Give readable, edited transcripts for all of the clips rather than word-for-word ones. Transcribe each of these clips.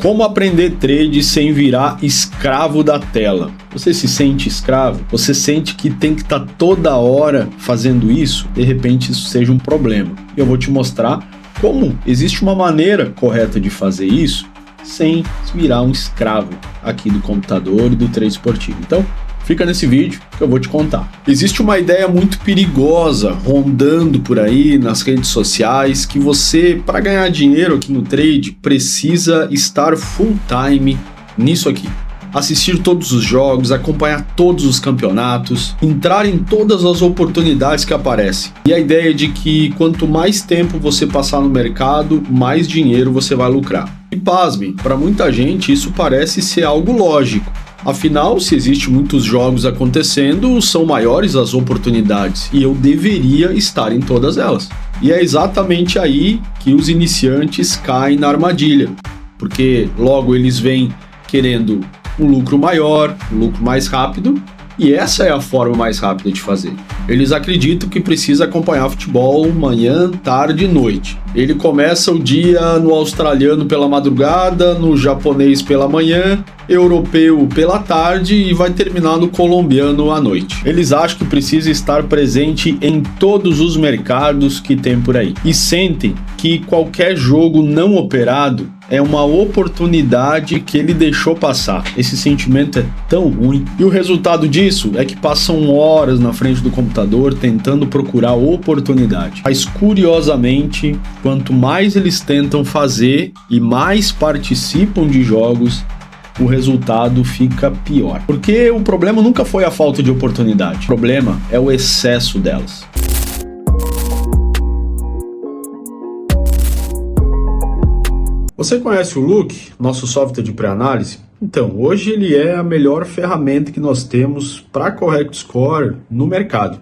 Como aprender trade sem virar escravo da tela? Você se sente escravo? Você sente que tem que estar toda hora fazendo isso? De repente isso seja um problema. Eu vou te mostrar como existe uma maneira correta de fazer isso sem virar um escravo aqui do computador e do trade esportivo. Então, fica nesse vídeo que eu vou te contar. Existe uma ideia muito perigosa rondando por aí nas redes sociais que você, para ganhar dinheiro aqui no trade, precisa estar full time nisso aqui. Assistir todos os jogos, acompanhar todos os campeonatos, entrar em todas as oportunidades que aparecem. E a ideia é de que quanto mais tempo você passar no mercado, mais dinheiro você vai lucrar. E pasme, para muita gente isso parece ser algo lógico. Afinal, se existem muitos jogos acontecendo, são maiores as oportunidades e eu deveria estar em todas elas. E é exatamente aí que os iniciantes caem na armadilha, porque logo eles vêm querendo um lucro maior, um lucro mais rápido, e essa é a forma mais rápida de fazer. Eles acreditam que precisa acompanhar futebol manhã, tarde e noite. Ele começa o dia no australiano pela madrugada, no japonês pela manhã, europeu pela tarde e vai terminar no colombiano à noite. Eles acham que precisa estar presente em todos os mercados que tem por aí e sentem que qualquer jogo não operado é uma oportunidade que ele deixou passar. Esse sentimento é tão ruim. E o resultado disso é que passam horas na frente do computador tentando procurar oportunidade. Mas curiosamente, quanto mais eles tentam fazer e mais participam de jogos, o resultado fica pior. Porque o problema nunca foi a falta de oportunidade. O problema é o excesso delas. Você conhece o Look, nosso software de pré-análise? Então, hoje ele é a melhor ferramenta que nós temos para Correct Score no mercado.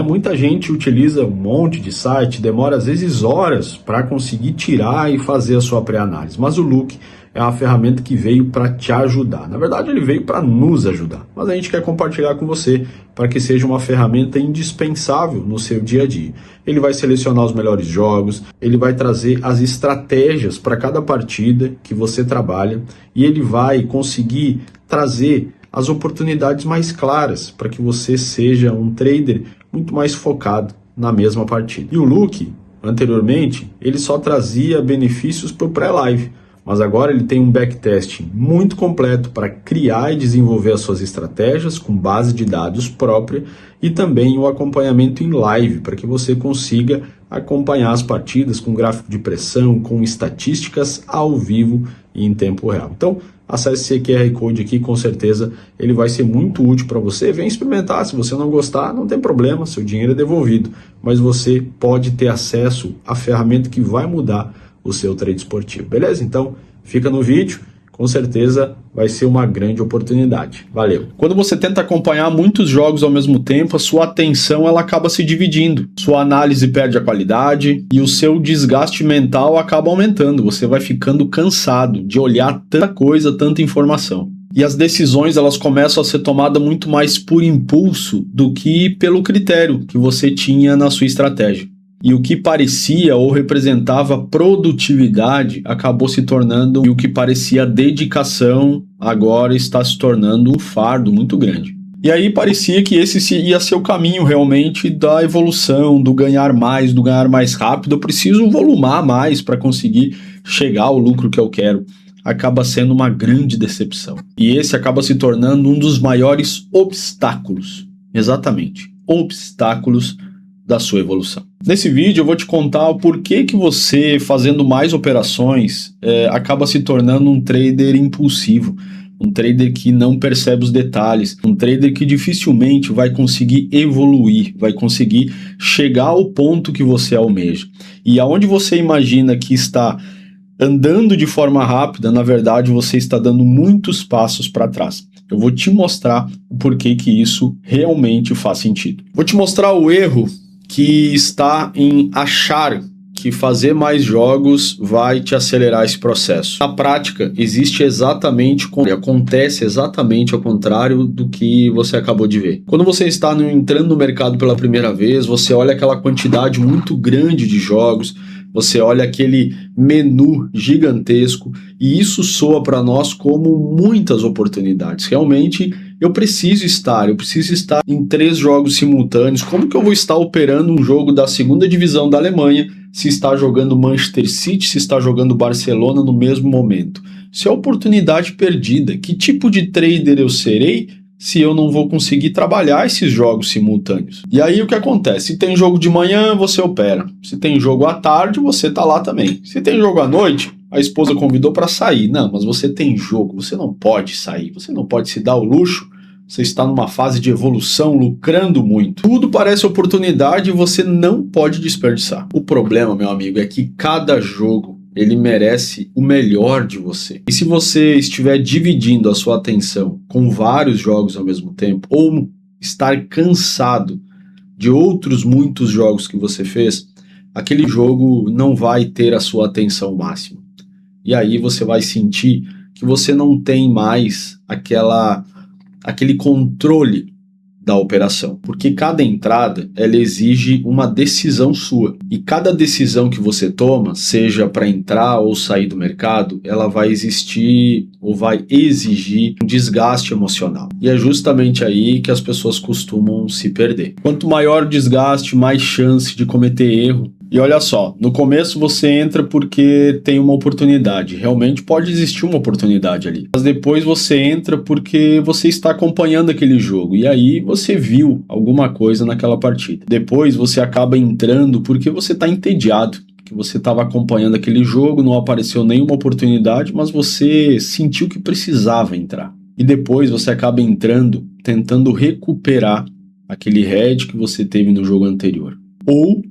Muita gente utiliza um monte de site, demora às vezes horas para conseguir tirar e fazer a sua pré-análise, mas o Look é uma ferramenta que veio para te ajudar. Na verdade, ele veio para nos ajudar, mas a gente quer compartilhar com você para que seja uma ferramenta indispensável no seu dia a dia. Ele vai selecionar os melhores jogos, ele vai trazer as estratégias para cada partida que você trabalha e ele vai conseguir trazer as oportunidades mais claras para que você seja um trader muito mais focado na mesma partida. E o Look, anteriormente, ele só trazia benefícios para o pré-live, mas agora ele tem um backtesting muito completo para criar e desenvolver as suas estratégias com base de dados própria e também o acompanhamento em live para que você consiga acompanhar as partidas com gráfico de pressão, com estatísticas ao vivo e em tempo real. Então, acesse esse QR Code aqui, com certeza ele vai ser muito útil para você. Vem experimentar, se você não gostar, não tem problema, seu dinheiro é devolvido, mas você pode ter acesso à ferramenta que vai mudar o seu trade esportivo, beleza? Então, fica no vídeo, com certeza vai ser uma grande oportunidade. Valeu! Quando você tenta acompanhar muitos jogos ao mesmo tempo, a sua atenção ela acaba se dividindo, sua análise perde a qualidade e o seu desgaste mental acaba aumentando, você vai ficando cansado de olhar tanta coisa, tanta informação. E as decisões elas começam a ser tomadas muito mais por impulso do que pelo critério que você tinha na sua estratégia. E o que parecia ou representava produtividade acabou se tornando, e o que parecia dedicação agora está se tornando um fardo muito grande. E aí parecia que esse ia ser o caminho realmente da evolução, do ganhar mais rápido. Eu preciso volumar mais para conseguir chegar ao lucro que eu quero. Acaba sendo uma grande decepção. E esse acaba se tornando um dos maiores obstáculos. Exatamente, obstáculos da sua evolução. Nesse vídeo eu vou te contar o porquê que você, fazendo mais operações, acaba se tornando um trader impulsivo, um trader que não percebe os detalhes, um trader que dificilmente vai conseguir evoluir, vai conseguir chegar ao ponto que você almeja. E aonde você imagina que está andando de forma rápida, na verdade você está dando muitos passos para trás. Eu vou te mostrar o porquê que isso realmente faz sentido. Vou te mostrar o erro que está em achar que fazer mais jogos vai te acelerar esse processo. Na prática, acontece exatamente ao contrário do que você acabou de ver. Quando você está entrando no mercado pela primeira vez, você olha aquela quantidade muito grande de jogos, Você olha aquele menu gigantesco e isso soa para nós como muitas oportunidades. Realmente eu preciso estar em 3 jogos simultâneos. Como que eu vou estar operando um jogo da segunda divisão da Alemanha se está jogando Manchester City, se está jogando Barcelona no mesmo momento? Isso é oportunidade perdida. Que tipo de trader eu serei se eu não vou conseguir trabalhar esses jogos simultâneos? E aí o que acontece? Se tem jogo de manhã, você opera. Se tem jogo à tarde, você tá lá também. Se tem jogo à noite, a esposa convidou para sair. Não, mas você tem jogo, você não pode sair, você não pode se dar o luxo. Você está numa fase de evolução, lucrando muito. Tudo parece oportunidade e você não pode desperdiçar. O problema, meu amigo, é que cada jogo ele merece o melhor de você. E se você estiver dividindo a sua atenção com vários jogos ao mesmo tempo, ou estar cansado de outros muitos jogos que você fez, aquele jogo não vai ter a sua atenção máxima. E aí você vai sentir que você não tem mais aquele controle da operação, porque cada entrada ela exige uma decisão sua, e cada decisão que você toma, seja para entrar ou sair do mercado, ela vai existir ou vai exigir um desgaste emocional, e é justamente aí que as pessoas costumam se perder. Quanto maior o desgaste, mais chance de cometer erro. E olha só, no começo você entra porque tem uma oportunidade, realmente pode existir uma oportunidade ali. Mas depois você entra porque você está acompanhando aquele jogo e aí você viu alguma coisa naquela partida. Depois você acaba entrando porque você está entediado, que você estava acompanhando aquele jogo, não apareceu nenhuma oportunidade, mas você sentiu que precisava entrar. E depois você acaba entrando tentando recuperar aquele head que você teve no jogo anterior. Ou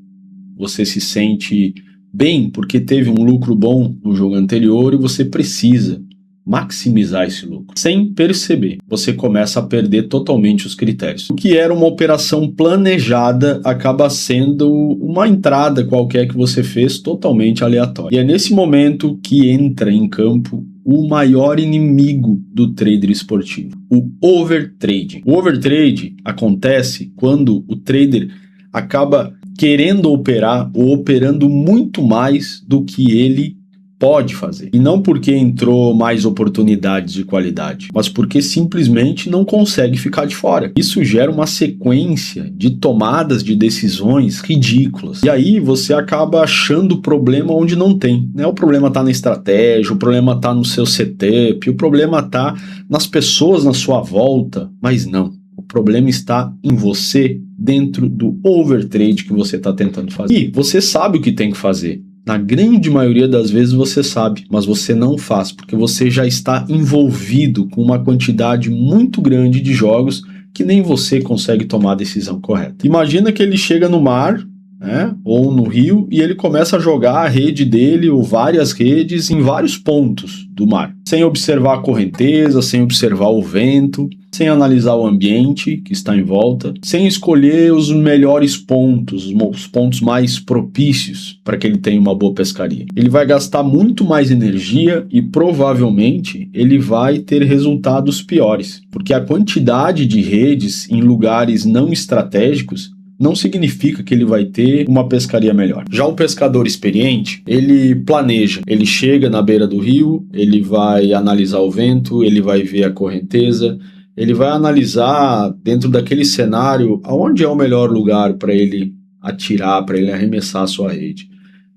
você se sente bem porque teve um lucro bom no jogo anterior e você precisa maximizar esse lucro. Sem perceber, você começa a perder totalmente os critérios. O que era uma operação planejada acaba sendo uma entrada qualquer que você fez totalmente aleatória. E é nesse momento que entra em campo o maior inimigo do trader esportivo, o overtrading. O overtrade acontece quando o trader acaba querendo operar ou operando muito mais do que ele pode fazer. E não porque entrou mais oportunidades de qualidade, mas porque simplesmente não consegue ficar de fora. Isso gera uma sequência de tomadas de decisões ridículas. E aí você acaba achando o problema onde não tem, né? O problema está na estratégia, o problema está no seu setup, o problema está nas pessoas na sua volta, mas não. O problema está em você, dentro do overtrade que você está tentando fazer. E você sabe o que tem que fazer. Na grande maioria das vezes você sabe, mas você não faz, porque você já está envolvido com uma quantidade muito grande de jogos que nem você consegue tomar a decisão correta. Imagina que ele chega no mar, né, ou no rio, e ele começa a jogar a rede dele ou várias redes em vários pontos do mar, sem observar a correnteza, sem observar o vento, sem analisar o ambiente que está em volta, sem escolher os melhores pontos, os pontos mais propícios para que ele tenha uma boa pescaria. Ele vai gastar muito mais energia e provavelmente ele vai ter resultados piores, porque a quantidade de redes em lugares não estratégicos não significa que ele vai ter uma pescaria melhor. Já o pescador experiente, ele planeja, ele chega na beira do rio, ele vai analisar o vento, ele vai ver a correnteza, ele vai analisar dentro daquele cenário aonde é o melhor lugar para ele atirar, para ele arremessar a sua rede.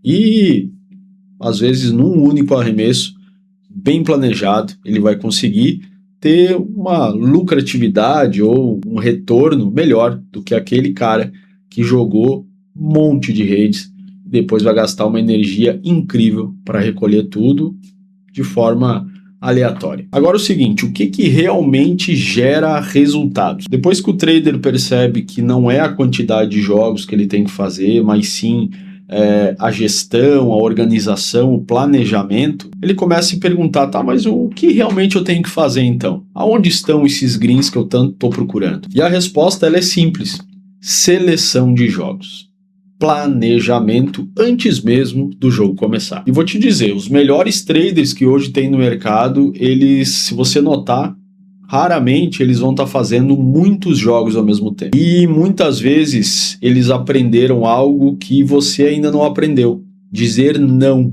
E, às vezes, num único arremesso, bem planejado, ele vai conseguir ter uma lucratividade ou um retorno melhor do que aquele cara que jogou um monte de redes e depois vai gastar uma energia incrível para recolher tudo de forma aleatória. Agora o seguinte, o que realmente gera resultados? Depois que o trader percebe que não é a quantidade de jogos que ele tem que fazer, mas sim a gestão, a organização, o planejamento, ele começa a se perguntar, tá, mas o que realmente eu tenho que fazer então? Aonde estão esses greens que eu tanto estou procurando? E a resposta ela é simples, seleção de jogos. Planejamento antes mesmo do jogo começar. E vou te dizer, os melhores traders que hoje tem no mercado, eles, se você notar, raramente eles vão estar fazendo muitos jogos ao mesmo tempo. E muitas vezes eles aprenderam algo que você ainda não aprendeu. dizer não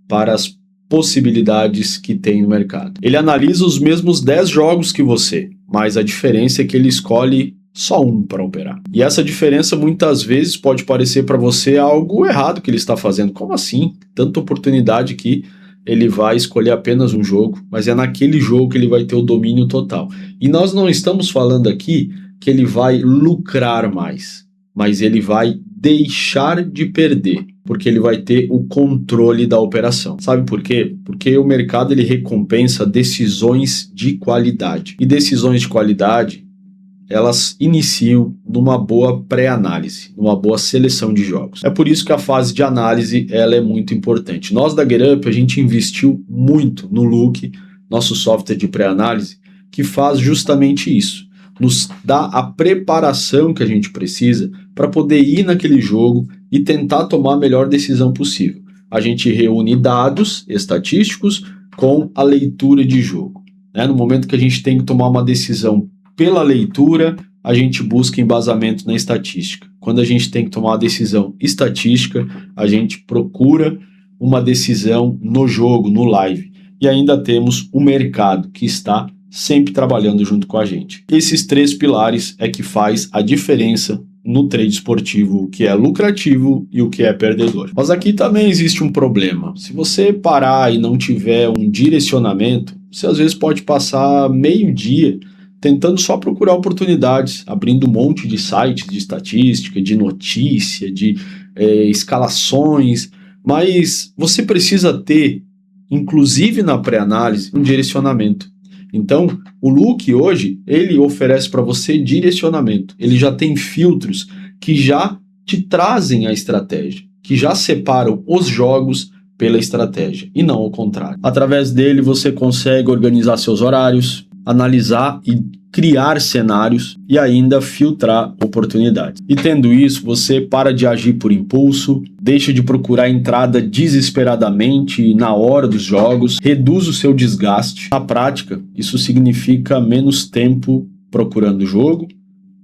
para as possibilidades que tem no mercado. Ele analisa os mesmos 10 jogos que você, mas a diferença é que ele escolhe só um para operar. E essa diferença muitas vezes pode parecer para você algo errado que ele está fazendo. Como assim? Tanta oportunidade que ele vai escolher apenas um jogo, mas é naquele jogo que ele vai ter o domínio total. E nós não estamos falando aqui que ele vai lucrar mais, mas ele vai deixar de perder, porque ele vai ter o controle da operação. Sabe por quê? Porque o mercado ele recompensa decisões de qualidade. E decisões de qualidade, elas iniciam numa boa pré-análise, numa boa seleção de jogos. É por isso que a fase de análise ela é muito importante. Nós da GetUp, a gente investiu muito no Look, nosso software de pré-análise, que faz justamente isso. Nos dá a preparação que a gente precisa para poder ir naquele jogo e tentar tomar a melhor decisão possível. A gente reúne dados estatísticos com a leitura de jogo. No momento que a gente tem que tomar uma decisão pela leitura, a gente busca embasamento na estatística. Quando a gente tem que tomar uma decisão estatística, a gente procura uma decisão no jogo, no live. E ainda temos o mercado, que está sempre trabalhando junto com a gente. Esses 3 pilares é que faz a diferença no trade esportivo, o que é lucrativo e o que é perdedor. Mas aqui também existe um problema. Se você parar e não tiver um direcionamento, você às vezes pode passar meio dia tentando só procurar oportunidades, abrindo um monte de sites de estatística, de notícia, de escalações, mas você precisa ter, inclusive na pré-análise, um direcionamento. Então, o Look hoje, ele oferece para você direcionamento. Ele já tem filtros que já te trazem a estratégia, que já separam os jogos pela estratégia, e não ao contrário. Através dele, você consegue organizar seus horários, analisar e criar cenários e ainda filtrar oportunidades. E tendo isso, você para de agir por impulso, deixa de procurar entrada desesperadamente na hora dos jogos, reduz o seu desgaste. Na prática, isso significa menos tempo procurando o jogo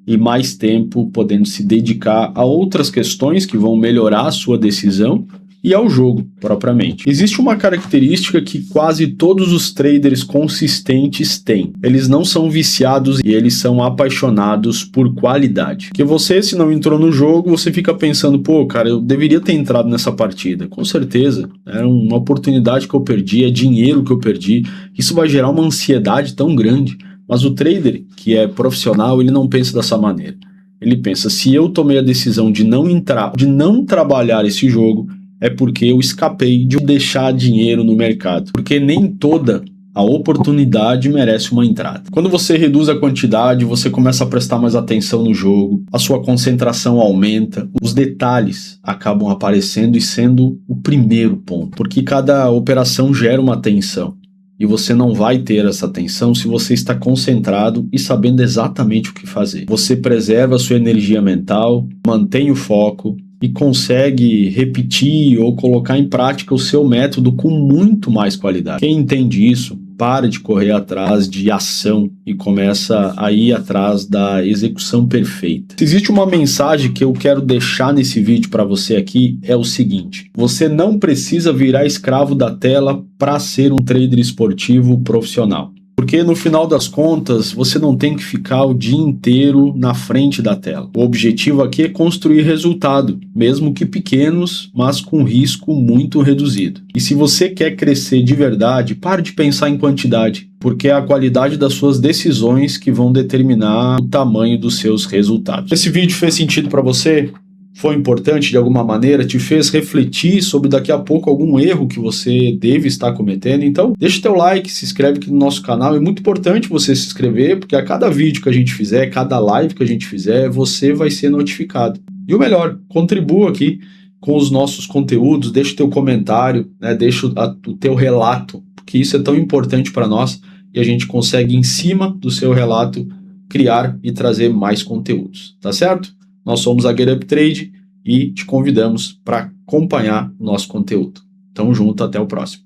e mais tempo podendo se dedicar a outras questões que vão melhorar a sua decisão e ao jogo, propriamente. Existe uma característica que quase todos os traders consistentes têm. Eles não são viciados e eles são apaixonados por qualidade. Porque você, se não entrou no jogo, você fica pensando, pô, cara, eu deveria ter entrado nessa partida. Com certeza, era uma oportunidade que eu perdi, é dinheiro que eu perdi. Isso vai gerar uma ansiedade tão grande. Mas o trader, que é profissional, ele não pensa dessa maneira. Ele pensa, se eu tomei a decisão de não entrar, de não trabalhar esse jogo, é porque eu escapei de deixar dinheiro no mercado. Porque nem toda a oportunidade merece uma entrada. Quando você reduz a quantidade, você começa a prestar mais atenção no jogo, a sua concentração aumenta, os detalhes acabam aparecendo e sendo o primeiro ponto. Porque cada operação gera uma tensão. E você não vai ter essa atenção se você está concentrado e sabendo exatamente o que fazer. Você preserva a sua energia mental, mantém o foco e consegue repetir ou colocar em prática o seu método com muito mais qualidade. Quem entende isso, para de correr atrás de ação e começa a ir atrás da execução perfeita. Se existe uma mensagem que eu quero deixar nesse vídeo para você aqui, é o seguinte: você não precisa virar escravo da tela para ser um trader esportivo profissional. Porque no final das contas, você não tem que ficar o dia inteiro na frente da tela. O objetivo aqui é construir resultado, mesmo que pequenos, mas com risco muito reduzido. E se você quer crescer de verdade, pare de pensar em quantidade, porque é a qualidade das suas decisões que vão determinar o tamanho dos seus resultados. Esse vídeo fez sentido para você? Foi importante de alguma maneira? Te fez refletir sobre daqui a pouco algum erro que você deve estar cometendo? Então deixa o teu like, se inscreve aqui no nosso canal. É muito importante você se inscrever, porque a cada vídeo que a gente fizer, cada live que a gente fizer, você vai ser notificado. E o melhor, contribua aqui com os nossos conteúdos, deixa o teu comentário, deixa o teu relato, porque isso é tão importante para nós e a gente consegue, em cima do seu relato, criar e trazer mais conteúdos, tá certo? Nós somos a GetUp Trade e te convidamos para acompanhar o nosso conteúdo. Tamo junto, até o próximo.